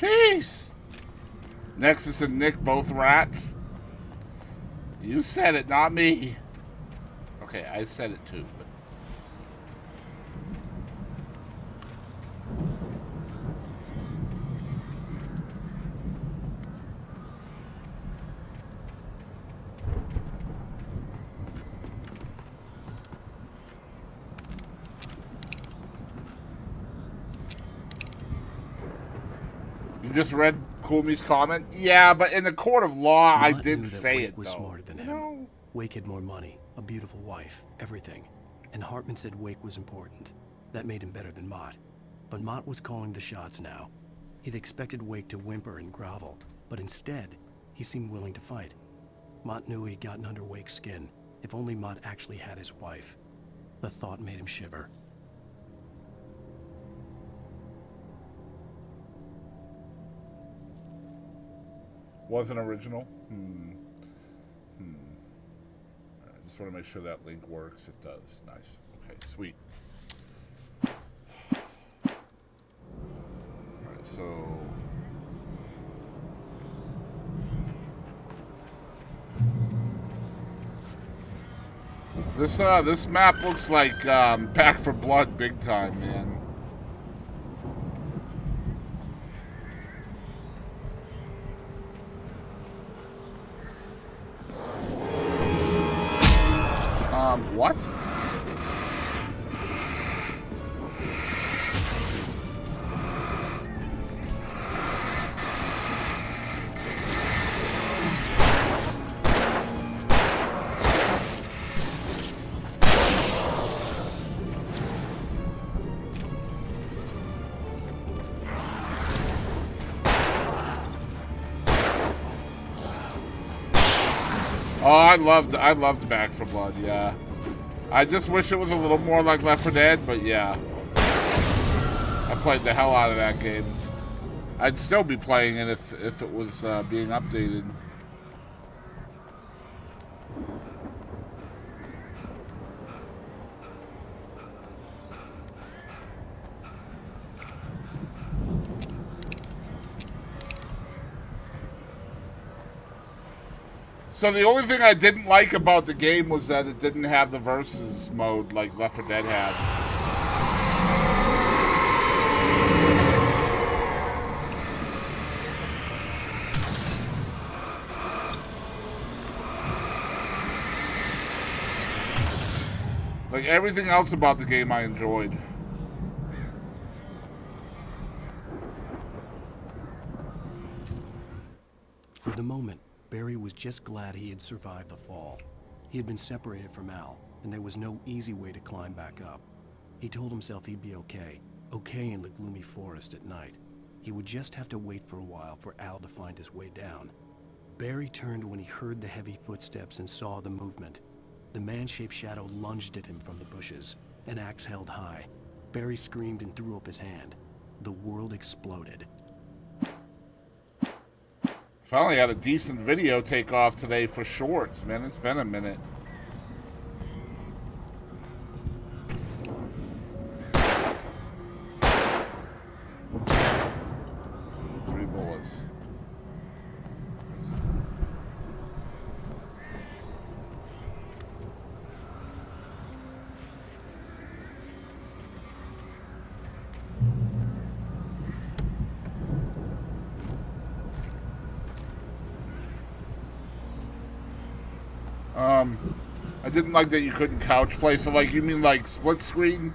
Jeez. Nexus and Nick, both rats. You said it, not me. Okay, I said it too, but... You just read Kumi's comment? Yeah, but in the court of law, I did say it, was though. Smarter than him. Wake had more money, a beautiful wife, everything. And Hartman said Wake was important. That made him better than Mott. But Mott was calling the shots now. He'd expected Wake to whimper and grovel, but instead, he seemed willing to fight. Mott knew he'd gotten under Wake's skin. If only Mott actually had his wife. The thought made him shiver. Wasn't original? I just want to make sure that link works. It does. Nice. Okay, sweet. Alright, so... This map looks like Back 4 Blood big time, man. What? Oh, I loved Back 4 Blood, yeah. I just wish it was a little more like Left 4 Dead, but yeah. I played the hell out of that game. I'd still be playing it if it was being updated. So the only thing I didn't like about the game was that it didn't have the versus mode like Left 4 Dead had. Like everything else about the game I enjoyed. For the moment, Barry was just glad he had survived the fall. He had been separated from Al, and there was no easy way to climb back up. He told himself he'd be okay in the gloomy forest at night. He would just have to wait for a while for Al to find his way down. Barry turned when he heard the heavy footsteps and saw the movement. The man-shaped shadow lunged at him from the bushes, an axe held high. Barry screamed and threw up his hand. The world exploded. Finally had a decent video take off today for shorts, man. It's been a minute. Three bullets. I didn't like that you couldn't couch play. So, like, you mean like split screen?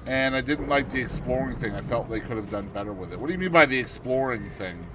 And I didn't like the exploring thing. I felt they could have done better with it. What do you mean by the exploring thing?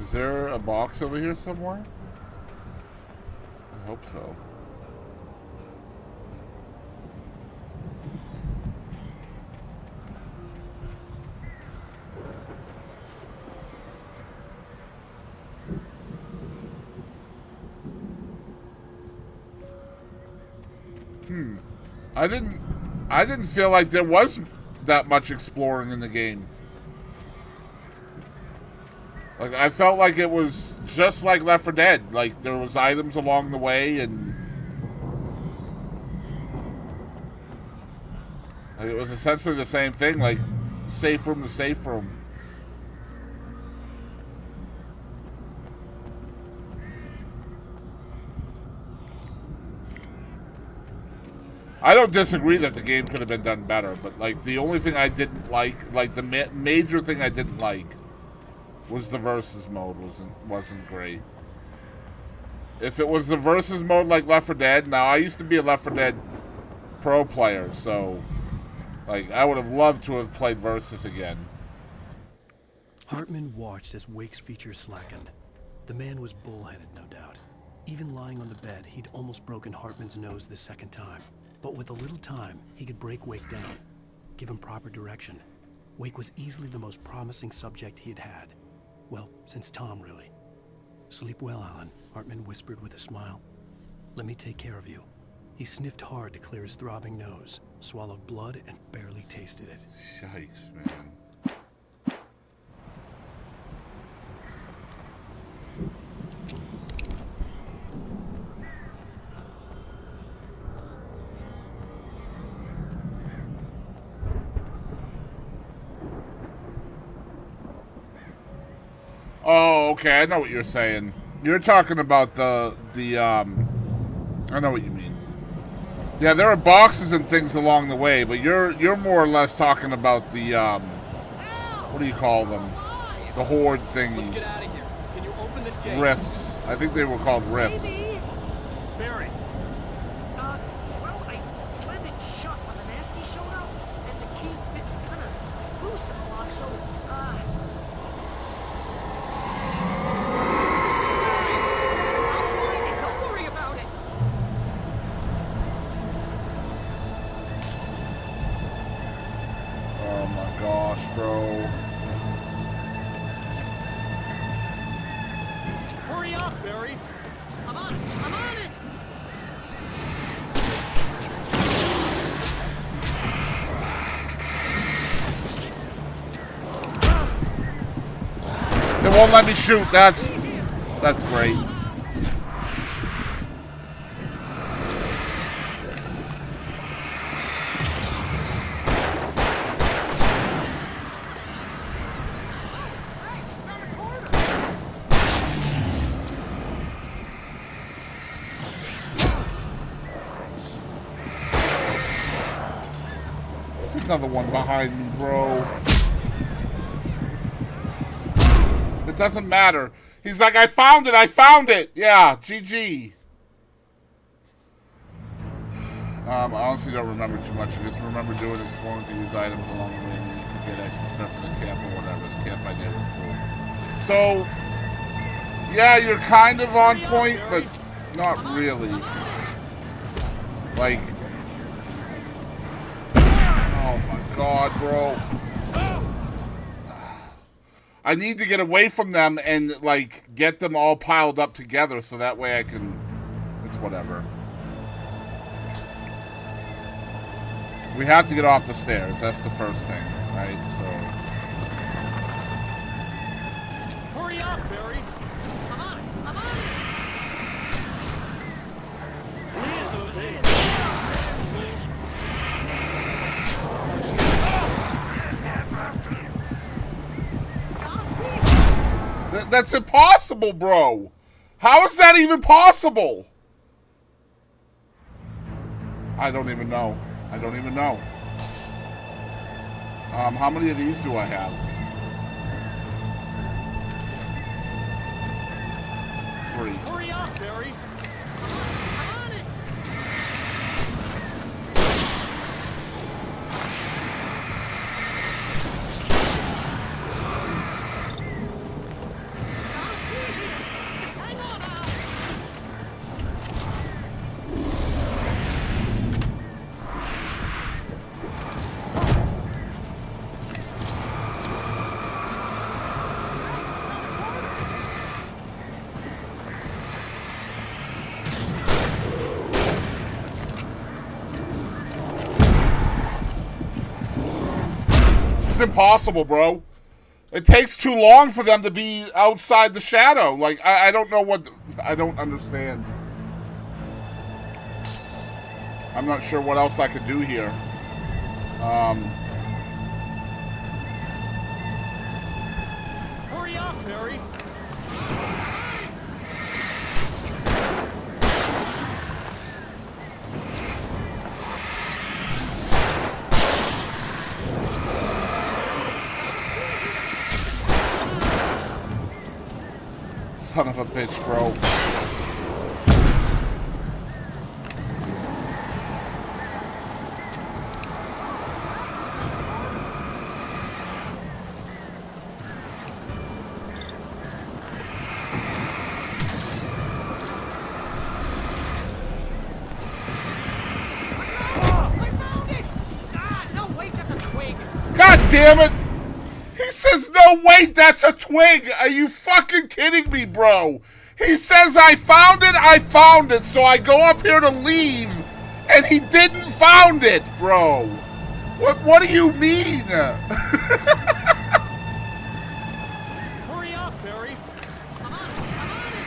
Is there a box over here somewhere? I hope so. I didn't feel like there was that much exploring in the game. Like, I felt like it was just like Left 4 Dead. Like, there was items along the way, and like, it was essentially the same thing, like safe room to safe room. I don't disagree that the game could have been done better, but like the only thing I didn't like the major thing I didn't like was the versus mode wasn't great. If it was the versus mode like Left 4 Dead, now I used to be a Left 4 Dead pro player, so like I would have loved to have played versus again. Hartman watched as Wake's features slackened. The man was bullheaded, no doubt. Even lying on the bed, he'd almost broken Hartman's nose the second time. But with a little time, he could break Wake down, give him proper direction. Wake was easily the most promising subject he'd had. Well, since Tom, really. Sleep well, Alan, Hartman whispered with a smile. Let me take care of you. He sniffed hard to clear his throbbing nose, swallowed blood, and barely tasted it. Yikes, man. Oh, okay, I know what you're saying. You're talking about the I know what you mean. Yeah, there are boxes and things along the way, but you're more or less talking about the what do you call them? The horde thingies. Let's get out of here. Can you open this gate? Rifts. I think they were called rifts. Maybe. Barry. Well, I slammed it shut when the nasty showed up, and the key fits kind of loose in the lock, so, I'll find it. Don't worry about it. Oh my gosh, bro. Hurry up, Barry. I'm on it. I'm on it. They won't let me shoot. That's great. There's another one behind me, bro. It doesn't matter. He's like, I found it. I found it. Yeah, GG. I honestly don't remember too much. I just remember doing exploring to use items along the way, and then you could get extra stuff for the camp or whatever. The camp idea was cool. So, yeah, you're kind of on point, but not really. Like, oh my god, bro. I need to get away from them and, like, get them all piled up together so that way I can... It's whatever. We have to get off the stairs. That's the first thing, right? Hurry up, Barry. I'm on it. I'm on So... That's impossible, bro. How is that even possible? I don't even know. I don't even know. How many of these do I have? 3. Hurry up, Barry. I'm on it. Just hang on, Al. is impossible, bro. It takes too long for them to be outside the shadow. Like, I don't know what... I don't understand. I'm not sure what else I could do here. Hurry up, Barry. Son of a bitch, bro. I found it! Ah, no, wait, that's a twig. God damn it! He says, no, wait, that's a twig. Are you fucking kidding me, bro? He says, I found it, so I go up here to leave, and he didn't found it, bro. What do you mean? Hurry up, Barry. I'm on it, I'm on it.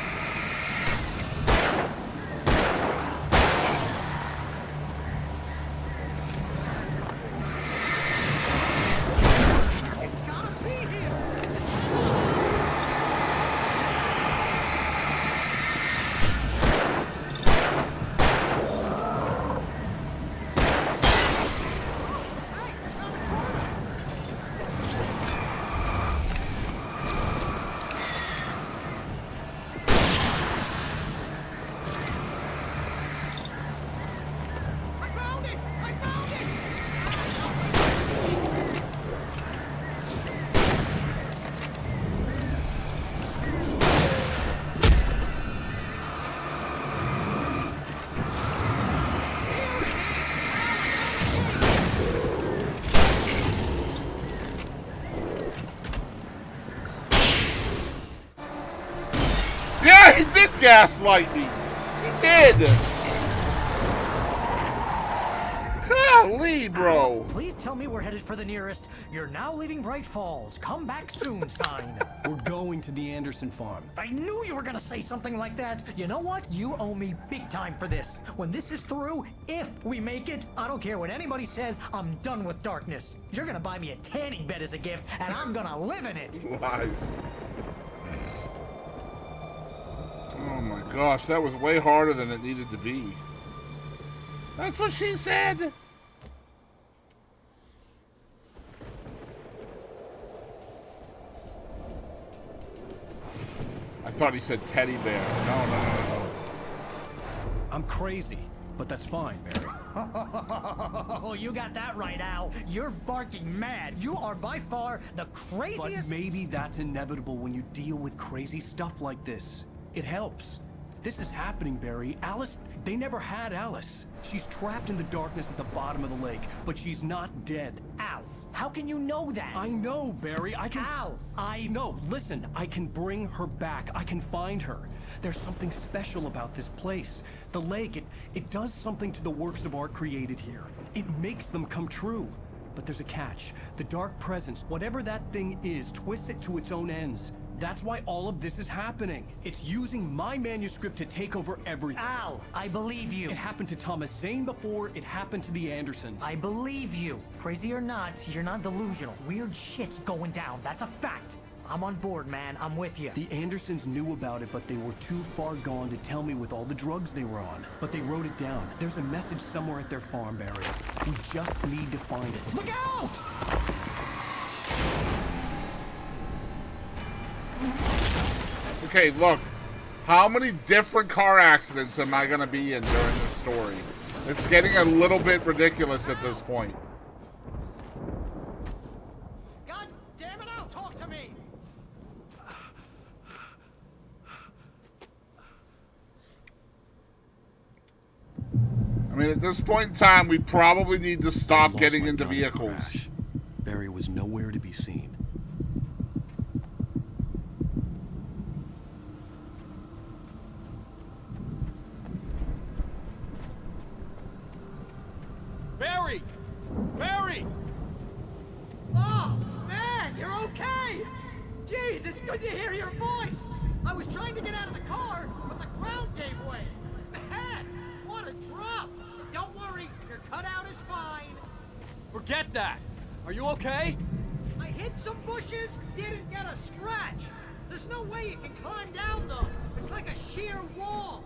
It's gotta be here. I found it! I found it! Yeah, he did gaslight me. He did. Golly, bro. Please tell me we're headed for the nearest "You're now leaving Bright Falls. Come back soon" sign. We're going to the Anderson farm. I knew you were gonna say something like that. You know what? You owe me big time for this. When this is through, if we make it, I don't care what anybody says, I'm done with darkness. You're gonna buy me a tanning bed as a gift, and I'm gonna live in it. Lies. Oh my gosh, that was way harder than it needed to be. That's what she said. I thought he said teddy bear. No. I'm crazy, but that's fine, Barry. Oh, you got that right, Al. You're barking mad. You are by far the But craziest. maybe that's inevitable when you deal with crazy stuff like this. It helps. This is happening, Barry. Alice, they never had Alice. She's trapped in the darkness at the bottom of the lake, but she's not dead. Al, how can you know that? I know, Barry. I can... Al, No, listen. I can bring her back. I can find her. There's something special about this place. The lake, it does something to the works of art created here. It makes them come true. But there's a catch. The dark presence, whatever that thing is, twists it to its own ends. That's why all of this is happening. It's using my manuscript to take over everything. Al, I believe you. It happened to Thomas Zane before, it happened to the Andersons. I believe you. Crazy or not, you're not delusional. Weird shit's going down. That's a fact. I'm on board, man. I'm with you. The Andersons knew about it, but they were too far gone to tell me with all the drugs they were on. But they wrote it down. There's a message somewhere at their farm, Barry. We just need to find it. Look out! Okay, look. How many different car accidents am I gonna be in during this story? It's getting a little bit ridiculous at this point. God damn it, Al, talk to me! I mean, at this point in time, we probably need to stop Lost getting my into gun in the vehicles. crash. Barry was nowhere to be seen. Barry! Barry! Oh, Jeez, it's good to hear your voice. I was trying to get out of the car, but the ground gave way. Man, what a drop. Don't worry, your cutout is fine. Forget that. Are you okay? I hit some bushes, didn't get a scratch. There's no way you can climb down, though. It's like a sheer wall.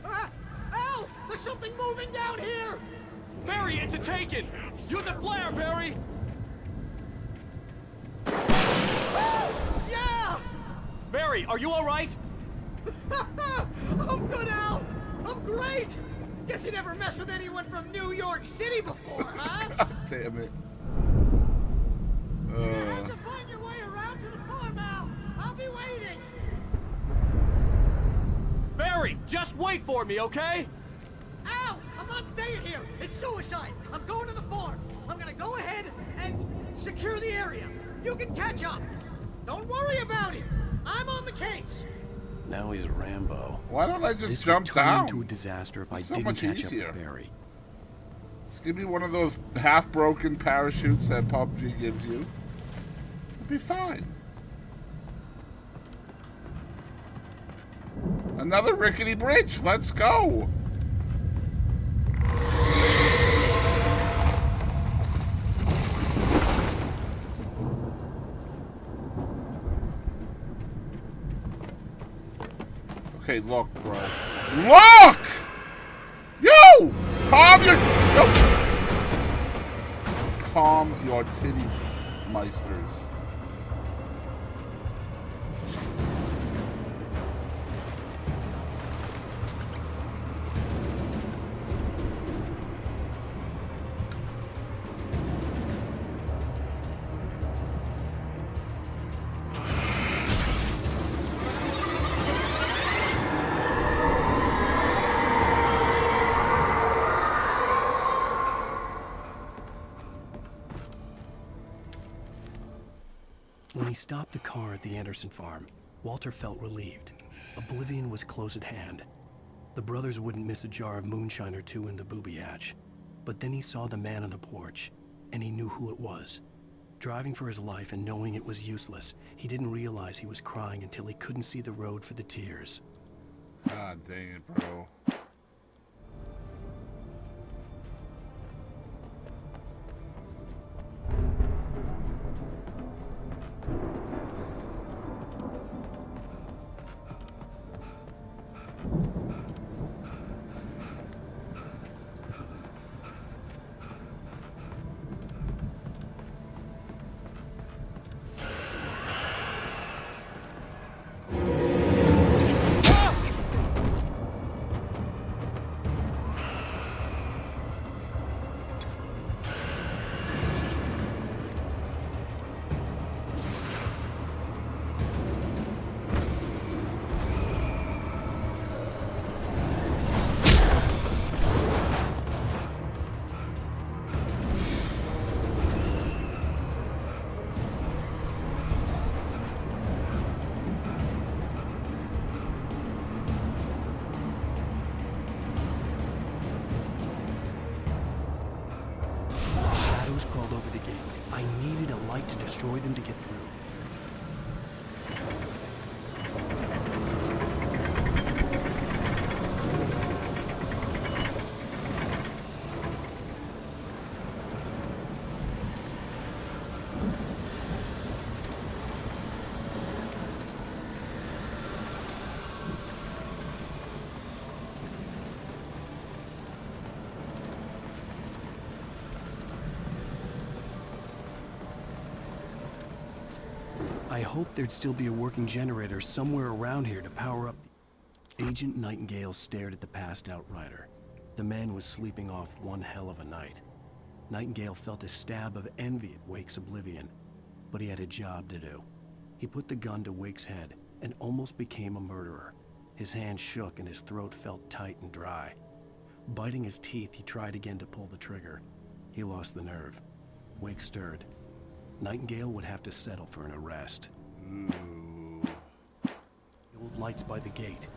Ah! Al! There's something moving down here! Barry, it's a taken! Use a flare, Barry! Yeah! Barry, are you alright? I'm good, Al! I'm great! Guess you never messed with anyone from New York City before, huh? Damn it. You have to find your way around to the farm, Al. I'll be waiting. Barry, just wait for me, okay? Al, I'm not staying here. It's suicide. I'm going to the farm. I'm gonna go ahead and secure the area. You can catch up. Don't worry about it. I'm on the case. Now he's Rambo. Why don't I just This jump would turn down? into a disaster if I So didn't much catch easier. up with Barry. Just give me one of those half-broken parachutes that PUBG gives you. It'll be fine. Another rickety bridge. Let's go. Okay, look, bro. Look! Yo! Calm your... Yo! Calm your titty meisters. When he stopped the car at the Anderson farm, Walter felt relieved. Oblivion was close at hand. The brothers wouldn't miss a jar of moonshine or two in the booby hatch. But then he saw the man on the porch, and he knew who it was. Driving for his life and knowing it was useless, he didn't realize he was crying until he couldn't see the road for the tears. God dang it, bro. Shadows crawled over the gate. I needed a light to destroy them to get through. I hoped there'd still be a working generator somewhere around here to power up. Agent Nightingale stared at the passed-out rider. The man was sleeping off one hell of a night. Nightingale felt a stab of envy at Wake's oblivion, but he had a job to do. He put the gun to Wake's head and almost became a murderer. His hand shook and his throat felt tight and dry. Biting his teeth, he tried again to pull the trigger. He lost the nerve. Wake stirred. Nightingale would have to settle for an arrest. Ooh. The old lights by the gate.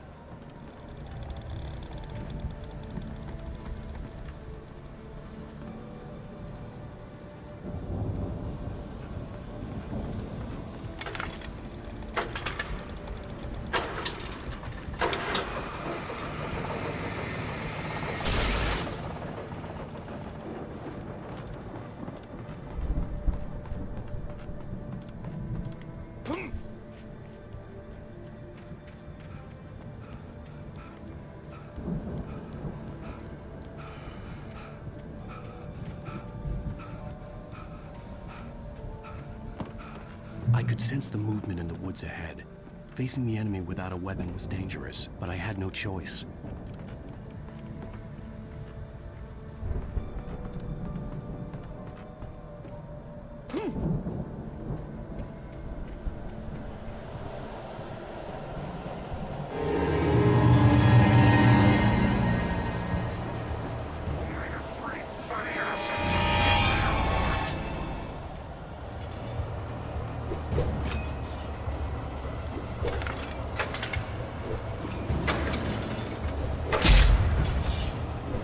I could sense the movement in the woods ahead. Facing the enemy without a weapon was dangerous, but I had no choice.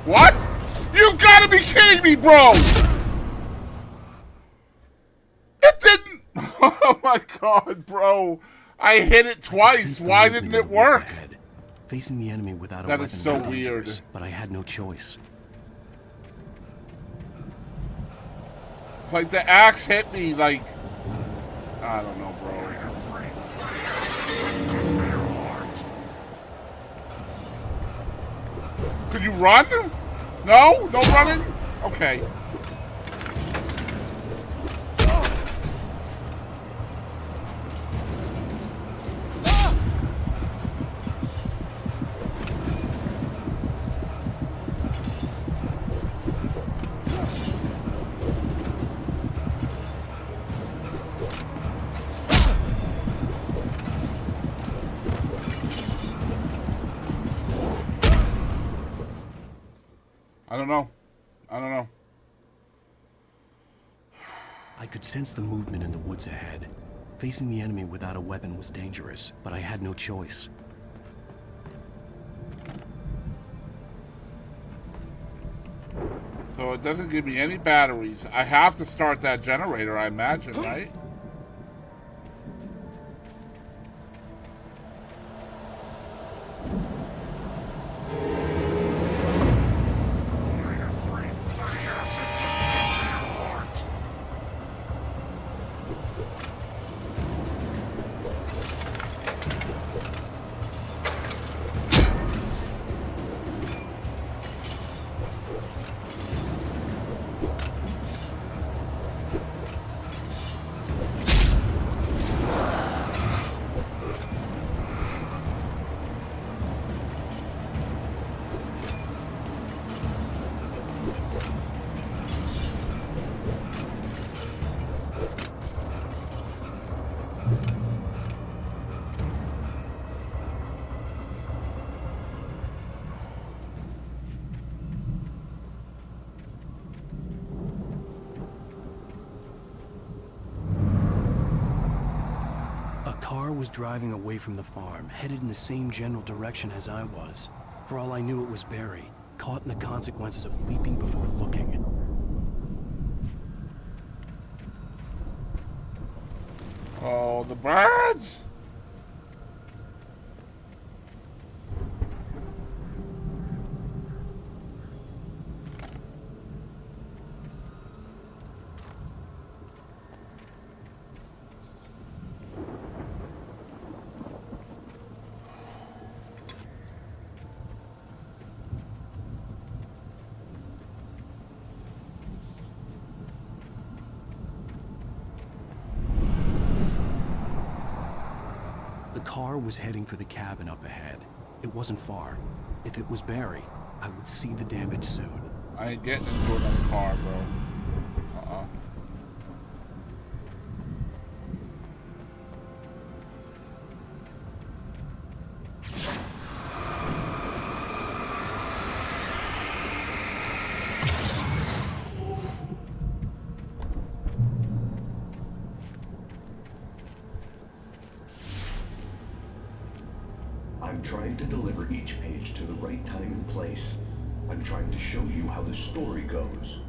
What? You've got to be kidding me, bro! It didn't... Oh my god, bro. I hit it twice. Why didn't it work? Facing the enemy without a That weapon is so was weird. dangerous, but I had no choice. It's like the axe hit me, like... I don't know, bro. Could you run? No? No running? Okay. I don't know. I don't know. I could sense the movement in the woods ahead. Facing the enemy without a weapon was dangerous, but I had no choice. So it doesn't give me any batteries. I have to start that generator, I imagine, right? Was driving away from the farm, headed in the same general direction as I was. For all I knew, it was Barry, caught in the consequences of leaping before looking. Oh, the birds! The car was heading for the cabin up ahead. It wasn't far. If it was Barry, I would see the damage soon. I ain't getting into another car, bro. I'm trying to deliver each page to the right time and place. I'm trying to show you how the story goes.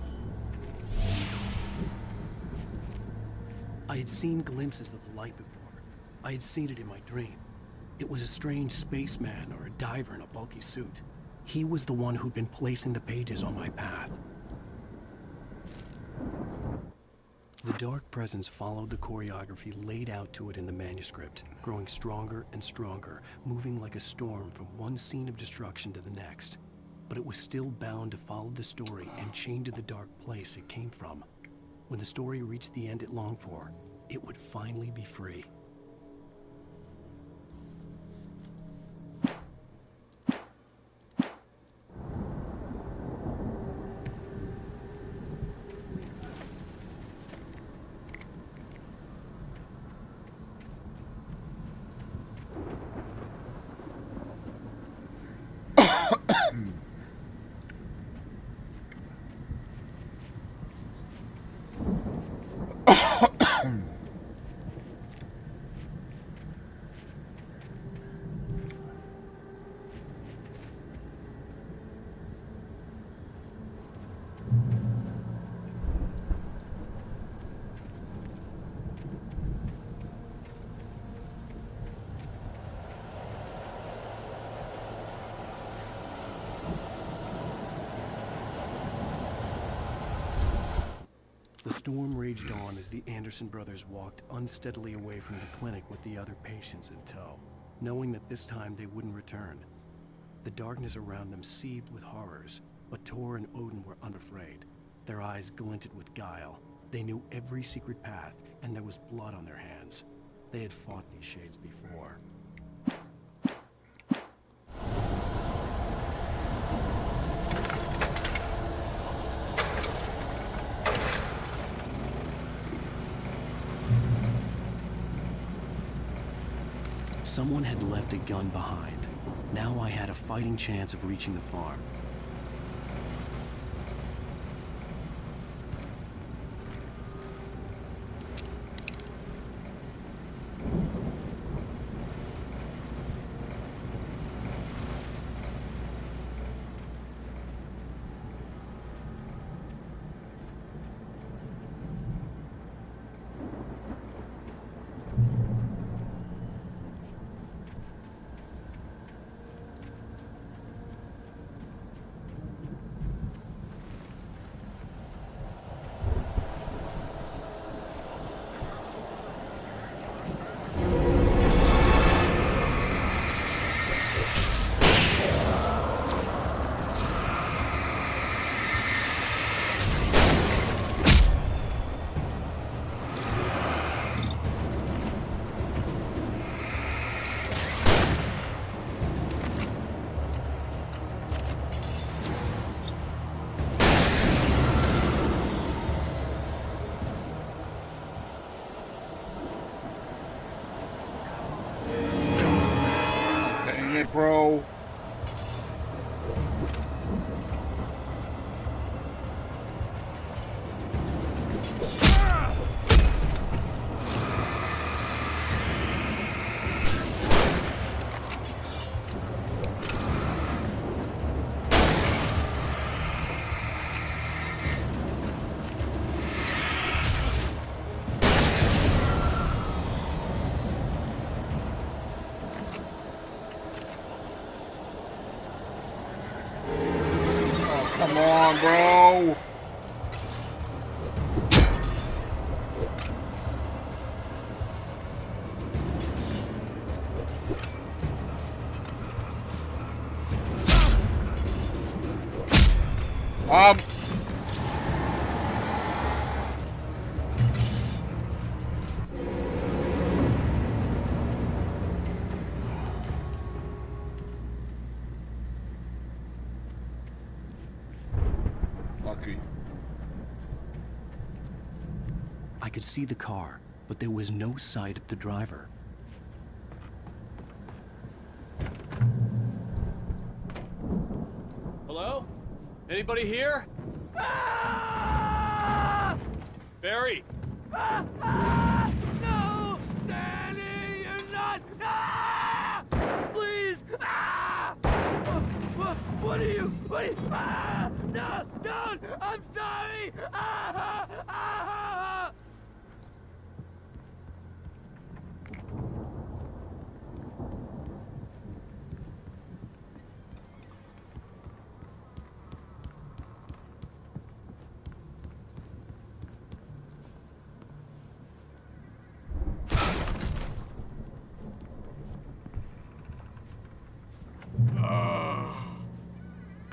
I had seen glimpses of the light before. I had seen it in my dream. It was a strange spaceman or a diver in a bulky suit. He was the one who'd been placing the pages on my path. The dark presence followed the choreography laid out to it in the manuscript, growing stronger and stronger, moving like a storm from one scene of destruction to the next. But it was still bound to follow the story and chained to the dark place it came from. When the story reached the end it longed for, it would finally be free. The storm raged on as the Anderson brothers walked unsteadily away from the clinic with the other patients in tow, knowing that this time they wouldn't return. The darkness around them seethed with horrors, but Tor and Odin were unafraid. Their eyes glinted with guile. They knew every secret path, and there was blood on their hands. They had fought these shades before. Someone had left a gun behind. Now I had a fighting chance of reaching the farm. Bro. Come on, bro. Lucky. I could see the car, but there was no sight of the driver. Hello? Anybody here? Barry! No! Danny, you're not! Please! What are you? No! Don't! I'm sorry!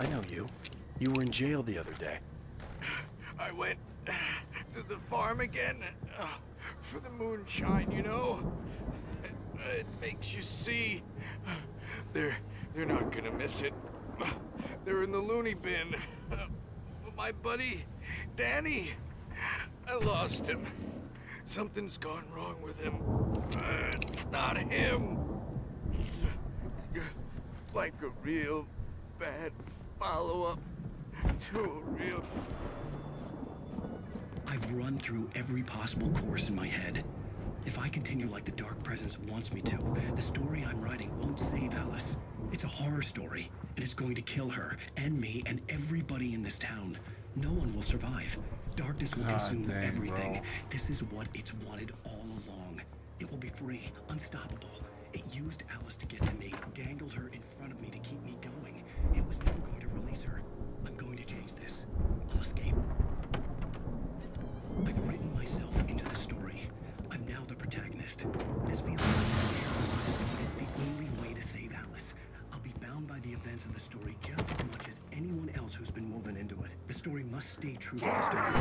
I know you. You were in jail the other day. I went to the farm again for the moonshine, you know? It makes you see. They're not gonna miss it. They're in the loony bin. But my buddy, Danny, I lost him. Something's gone wrong with him. It's not him. Like a real bad follow-up to a real... I've run through every possible course in my head. If I continue like the Dark Presence wants me to, the story I'm writing won't save Alice. It's a horror story, and it's going to kill her, and me, and everybody in this town. No one will survive. Darkness will consume everything. Bro. This is what it's wanted all along. It will be free, unstoppable. It used Alice to get to me, dangled her in front of me to keep me going. It was never going to release her. I'm going to change this. I'll escape. I've written myself into the story. I'm now the protagonist. This feels like it's the only way to save Alice. I'll be bound by the events of the story just as much as anyone else who's been woven into it. The story must stay true to the story.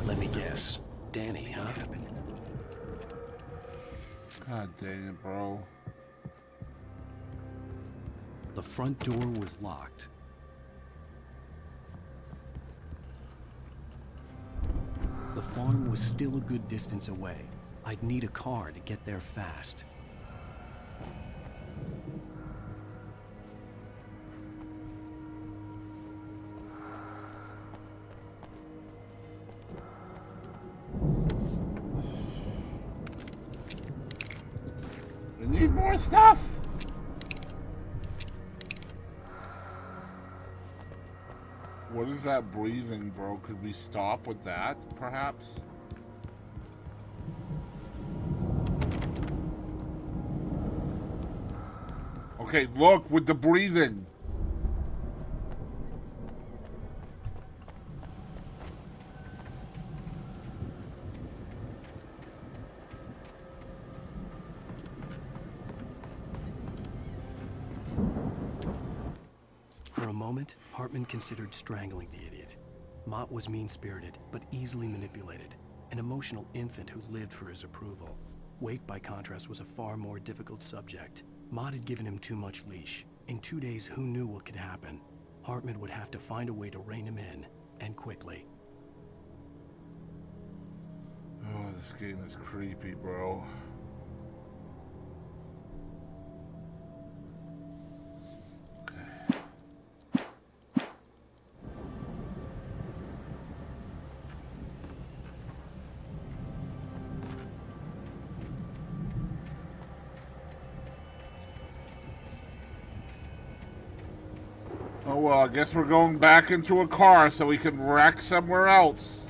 Let me guess. Danny, huh? God dang it, bro. The front door was locked. The farm was still a good distance away. I'd need a car to get there fast. We need more stuff. What is that breathing, bro? Could we stop with that, perhaps? Okay, look, with the breathing. For a moment, Hartman considered strangling the idiot. Mott was mean-spirited, but easily manipulated, an emotional infant who lived for his approval. Wake, by contrast, was a far more difficult subject. Mott had given him too much leash. In 2 days, who knew what could happen? Hartman would have to find a way to rein him in, and quickly. Oh, this game is creepy, bro. Oh well, I guess we're going back into a car so we can wreck somewhere else.